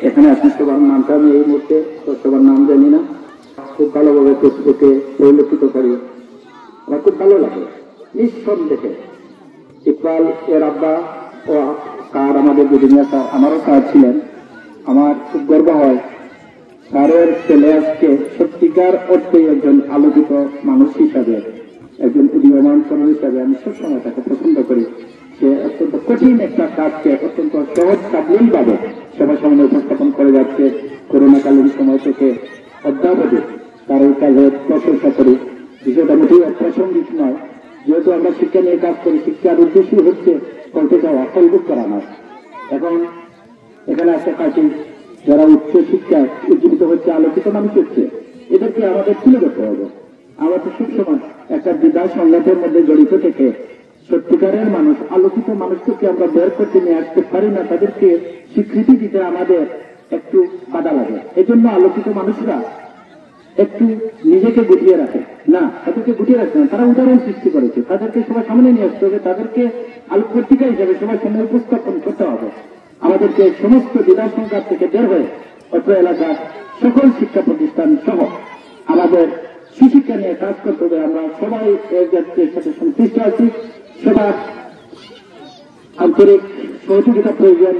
এখানে আপনি সবার নামটা আমি এই মুহূর্তে সবার নাম জানি না, খুব ভালোভাবে ফেসবুকে পরিলক্ষিত করি। আমার খুব ভালো লাগে নিঃসন্দেহে ইকবাল এর আব্বা ও স্যার আমাদের দুদিনিয়া স্যার, আমারও স্যার ছিলেন। আমার খুব গর্ব হয় স্যারের ছেলে আজকে সত্যিকার অর্থে একজন আলোকিত মানুষ হিসাবে, একজন উদীয়মান তরুণ হিসাবে আমি সবসময় তাকে পছন্দ করি। সে অত্যন্ত কঠিন একটা কাজকে অত্যন্ত সহজ সাবলীল ভাবে সবার সামনে উপস্থাপন করে যাচ্ছে। করোনাকালীন সময় থেকে অদ্যাবধি তার এই কাজের প্রশংসা করি। বিষয়টা মোটেই অপ্রাসঙ্গিক নয়, যেহেতু আমরা শিক্ষা নিয়ে কাজ করি, শিক্ষার উদ্দেশ্য হচ্ছে করতে চাওয়া, ফলভোগ করা নয়। এখন এখানে আছে কাছে যারা উচ্চ শিক্ষায় উজ্জীবিত হচ্ছে, আলোকিত মানুষ হচ্ছে, এদেরকে আমাদের তুলে ধরতে হবে। আমাদের সবসময় একটা বিদায় সংঘাতের মধ্যে জড়িত থেকে সত্যিকারের মানুষ, আলোকিত মানুষকে আমরা বের করতে নিয়ে আসতে পারি না, তাদেরকে স্বীকৃতি দিতে আমাদের একটু বাধা লাগে। এজন্য আলোকিত মানুষরা একটু নিজেকে গুটিয়ে রাখে না, তাদেরকে গুটিয়ে রাখতে না, তারা উদাহরণ সৃষ্টি করেছে, তাদেরকে সবার সামনে নিয়ে আসতে হবে, তাদেরকে আলোকপত্রিকা হিসেবে সবার সামনে উপস্থাপন করতে হবে। আমাদেরকে সমস্ত বিদায় সংঘাত থেকে বের হয়ে অত্র এলাকার সকল শিক্ষা প্রতিষ্ঠান সহ আমাদের সুশিক্ষা নিয়ে কাজ করতে হবে। আমরা সবাই এর সাথে সংশ্লিষ্ট আছি, সবার আন্তরিক সহযোগিতা প্রয়োজন।